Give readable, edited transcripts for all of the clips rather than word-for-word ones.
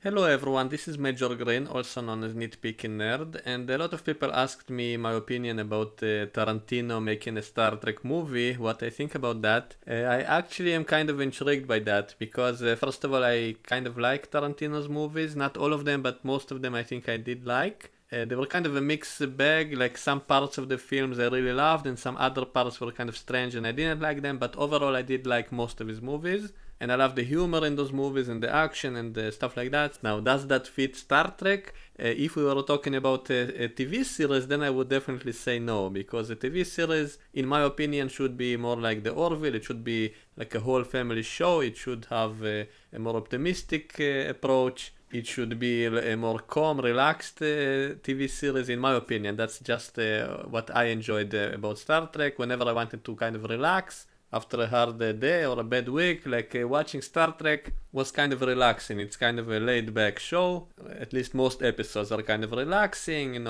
Hello everyone, this is Major Green, also known as Nitpicking Nerd, and a lot of people asked me my opinion about Tarantino making a Star Trek movie, what I think about that. I actually am kind of intrigued by that, because first of all I kind of like Tarantino's movies, not all of them, but most of them I think I did like. They were kind of a mixed bag, like some parts of the films I really loved and some other parts were kind of strange and I didn't like them, but overall I did like most of his movies. And I love the humor in those movies and the action and the stuff like that. Now, does that fit Star Trek? If we were talking about a TV series, then I would definitely say no, because a TV series, in my opinion, should be more like the Orville. It should be like a whole family show. It should have a more optimistic approach. It should be a more calm, relaxed TV series, in my opinion. That's just what I enjoyed about Star Trek. Whenever I wanted to kind of relax after a hard day or a bad week, like watching Star Trek was kind of relaxing. It's kind of a laid-back show. At least most episodes are kind of relaxing,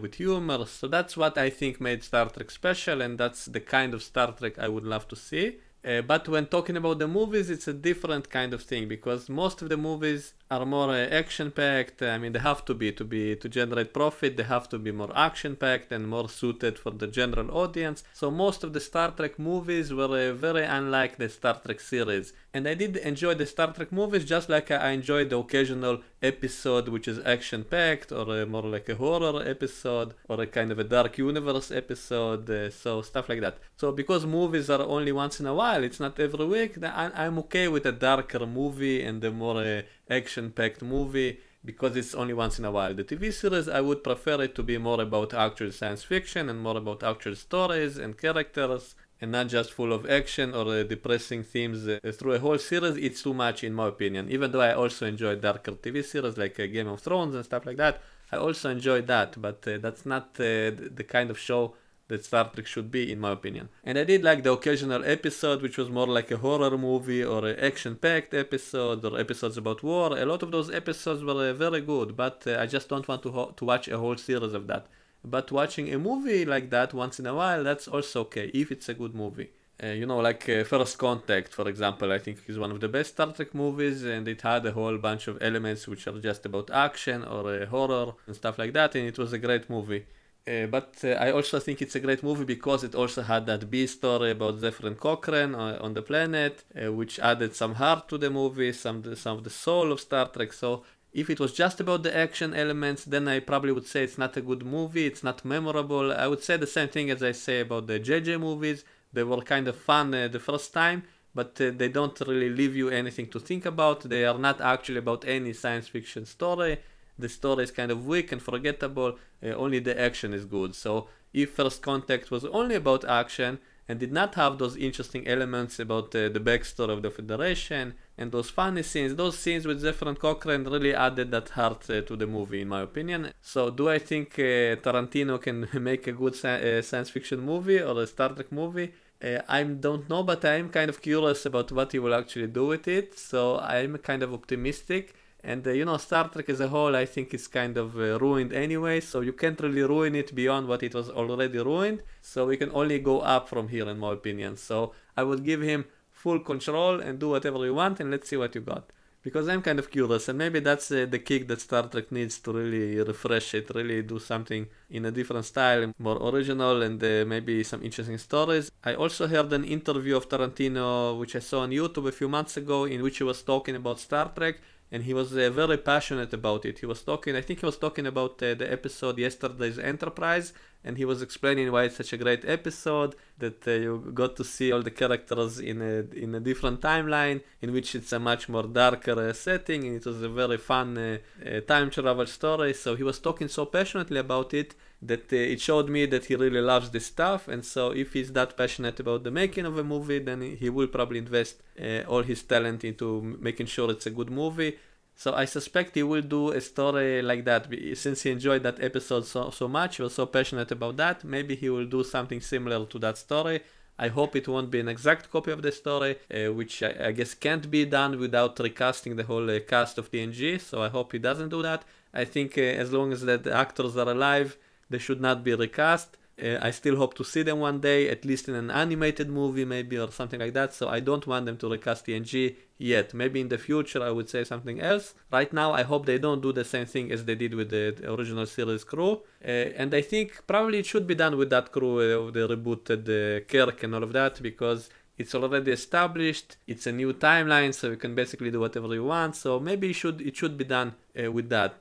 with humor. So that's what I think made Star Trek special, and that's the kind of Star Trek I would love to see. But when talking about the movies, it's a different kind of thing, because most of the movies are more action-packed. I mean, they have to be to generate profit. They have to be more action-packed and more suited for the general audience. So most of the Star Trek movies were very unlike the Star Trek series. And I did enjoy the Star Trek movies, just like I enjoyed the occasional episode which is action-packed, or more like a horror episode, or a kind of a dark universe episode, so stuff like that. So because movies are only once in a while, it's not every week, I'm okay with a darker movie and a more action-packed movie, because it's only once in a while. The TV series, I would prefer it to be more about actual science fiction and more about actual stories and characters, and not just full of action or depressing themes through a whole series. It's too much, in my opinion. Even though I also enjoy darker TV series like Game of Thrones and stuff like that, I also enjoy that, but that's not the kind of show that Star Trek should be, in my opinion. And I did like the occasional episode which was more like a horror movie or an action-packed episode or episodes about war. A lot of those episodes were very good, but I just don't want to watch a whole series of that. But watching a movie like that once in a while, that's also okay, if it's a good movie. Like First Contact, for example, I think is one of the best Star Trek movies, and it had a whole bunch of elements which are just about action or horror and stuff like that, and it was a great movie. But I also think it's a great movie because it also had that B story about Zephyr Cochrane on the planet, which added some heart to the movie, some of the soul of Star Trek. So if it was just about the action elements, then I probably would say it's not a good movie, it's not memorable. I would say the same thing as I say about the JJ movies. They were kind of fun the first time, but they don't really leave you anything to think about. They are not actually about any science fiction story. The story is kind of weak and forgettable, only the action is good. So if First Contact was only about action and did not have those interesting elements about the backstory of the Federation and those funny scenes, those scenes with Zephyr Cochrane really added that heart to the movie, in my opinion. So do I think Tarantino can make a good science fiction movie or a Star Trek movie? I don't know, but I'm kind of curious about what he will actually do with it, so I'm kind of optimistic. And Star Trek as a whole, I think is kind of ruined anyway, so you can't really ruin it beyond what it was already ruined. So we can only go up from here, in my opinion. So I would give him full control and do whatever you want, and let's see what you got. Because I'm kind of curious, and maybe that's the kick that Star Trek needs to really refresh it, really do something in a different style, more original, and maybe some interesting stories. I also heard an interview of Tarantino, which I saw on YouTube a few months ago, in which he was talking about Star Trek, and he was very passionate about it. I think he was talking about the episode Yesterday's Enterprise, and he was explaining why it's such a great episode, that you got to see all the characters in a different timeline, in which it's a much more darker setting, and it was a very fun time travel story. So he was talking so passionately about it that it showed me that he really loves this stuff. And so if he's that passionate about the making of a movie, then he will probably invest all his talent into making sure it's a good movie. So I suspect he will do a story like that. Since he enjoyed that episode so much, he was so passionate about that, maybe he will do something similar to that story. I hope it won't be an exact copy of the story, which I guess can't be done without recasting the whole cast of TNG, so I hope he doesn't do that. I think as long as the actors are alive, they should not be recast. I still hope to see them one day, at least in an animated movie maybe or something like that, so I don't want them to recast TNG. yet. Maybe in the future I would say something else. Right now I hope they don't do the same thing as they did with the original series crew. And I think probably it should be done with that crew of the rebooted Kirk and all of that, because it's already established, it's a new timeline, so you can basically do whatever you want. So maybe it should be done with that.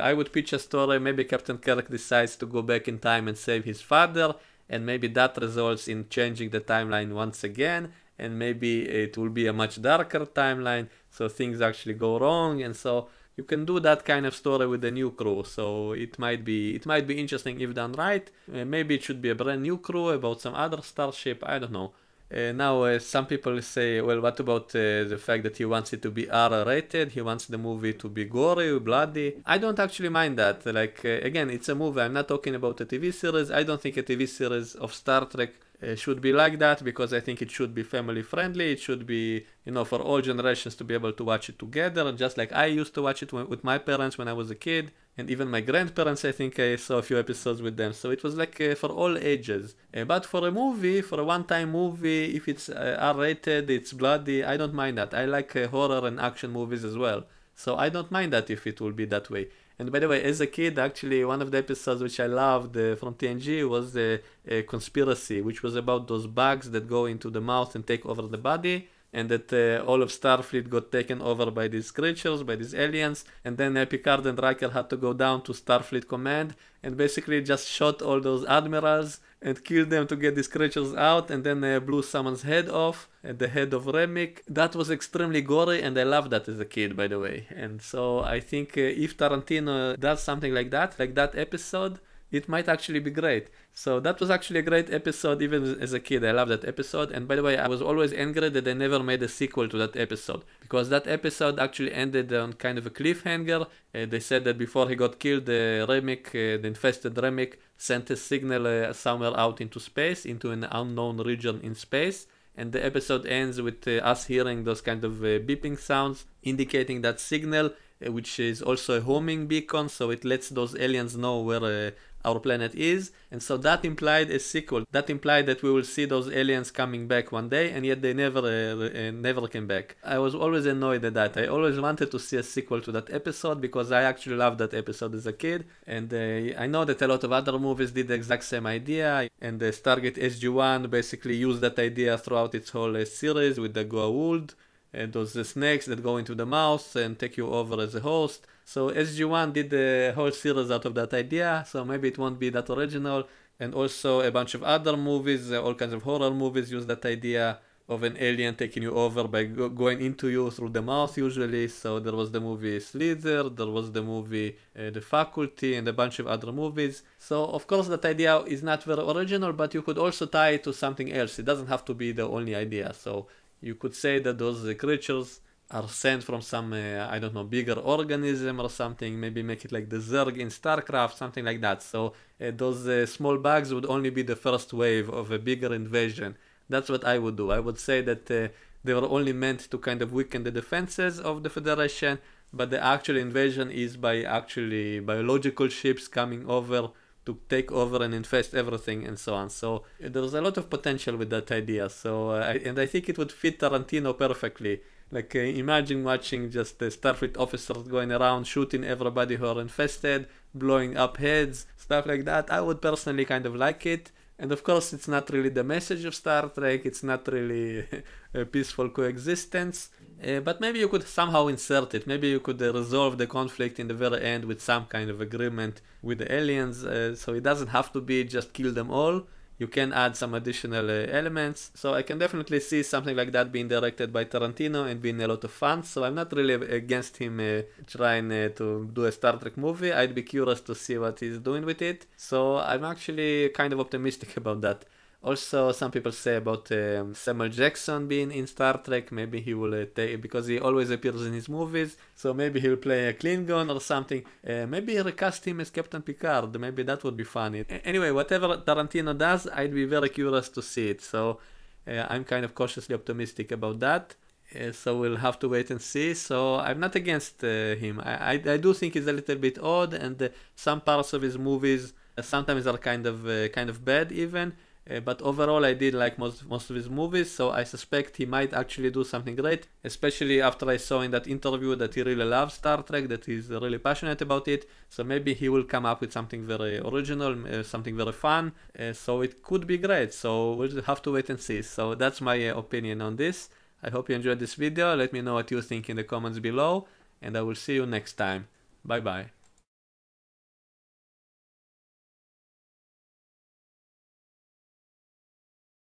I would pitch a story, maybe Captain Kirk decides to go back in time and save his father, and maybe that results in changing the timeline once again, and maybe it will be a much darker timeline, so things actually go wrong, and so you can do that kind of story with the new crew. So it might be interesting if done right. Maybe it should be a brand new crew about some other starship, I don't know. Now, some people say, well, what about the fact that he wants it to be R-rated? He wants the movie to be gory, bloody. I don't actually mind that. Again, it's a movie. I'm not talking about a TV series. I don't think a TV series of Star Trek should be like that, because I think it should be family friendly. It should be, for all generations to be able to watch it together, just like I used to watch it with my parents when I was a kid. And even my grandparents, I think I saw a few episodes with them. So it was for all ages. But for a movie, for a one-time movie, if it's R-rated, it's bloody, I don't mind that. I like horror and action movies as well. So I don't mind that if it will be that way. And by the way, as a kid, actually, one of the episodes which I loved from TNG was the Conspiracy, which was about those bugs that go into the mouth and take over the body, and that all of Starfleet got taken over by these creatures, by these aliens, and then Picard and Riker had to go down to Starfleet Command and basically just shot all those admirals and killed them to get these creatures out, and then blew someone's head off, the head of Remick. That was extremely gory, and I loved that as a kid, by the way. And so I think if Tarantino does something like that episode, it might actually be great. So that was actually a great episode even as a kid. I love that episode. And by the way, I was always angry that they never made a sequel to that episode, because that episode actually ended on kind of a cliffhanger. They said that before he got killed, Remick, the infested Remick, sent a signal somewhere out into space, into an unknown region in space. And the episode ends with us hearing those kind of beeping sounds indicating that signal, which is also a homing beacon, so it lets those aliens know where our planet is. And so that implied a sequel. That implied that we will see those aliens coming back one day, and yet they never came back. I was always annoyed at that. I always wanted to see a sequel to that episode, because I actually loved that episode as a kid. And I know that a lot of other movies did the exact same idea, and Stargate SG-1 basically used that idea throughout its whole series with the Goa'uld, and those snakes that go into the mouth and take you over as a host. So SG-1 did the whole series out of that idea, so maybe it won't be that original. And also a bunch of other movies, all kinds of horror movies use that idea of an alien taking you over by going into you through the mouth usually. So there was the movie Slither, there was the movie The Faculty, and a bunch of other movies. So of course that idea is not very original, but you could also tie it to something else. It doesn't have to be the only idea. So you could say that those creatures are sent from some, I don't know, bigger organism or something. Maybe make it like the Zerg in StarCraft, something like that. So those small bugs would only be the first wave of a bigger invasion. That's what I would do. I would say that they were only meant to kind of weaken the defenses of the Federation, but the actual invasion is by actually biological ships coming over to take over and infest everything and so on. So there's a lot of potential with that idea. So I think it would fit Tarantino perfectly. Imagine watching just the Starfleet officers going around shooting everybody who are infested, blowing up heads, stuff like that. I would personally kind of like it. And of course, it's not really the message of Star Trek. It's not really a peaceful coexistence. But maybe you could somehow insert it. Maybe you could resolve the conflict in the very end with some kind of agreement with the aliens. So it doesn't have to be just kill them all. You can add some additional elements. So I can definitely see something like that being directed by Tarantino and being a lot of fun. So I'm not really against him trying to do a Star Trek movie. I'd be curious to see what he's doing with it. So I'm actually kind of optimistic about that. Also, some people say about Samuel Jackson being in Star Trek. Maybe he will take, because he always appears in his movies, so maybe he'll play a Klingon or something. Maybe recast him as Captain Picard. Maybe that would be funny. Anyway, whatever Tarantino does, I'd be very curious to see it. So I'm kind of cautiously optimistic about that. So we'll have to wait and see. So I'm not against him. I do think he's a little bit odd, and some parts of his movies sometimes are kind of bad even. But overall I did like most of his movies, so I suspect he might actually do something great, especially after I saw in that interview that he really loves Star Trek, that he's really passionate about it. So maybe he will come up with something very original, something very fun, so it could be great. So we'll have to wait and see. So that's my opinion on this. I hope you enjoyed this video. Let me know what you think in the comments below, and I will see you next time. Bye bye.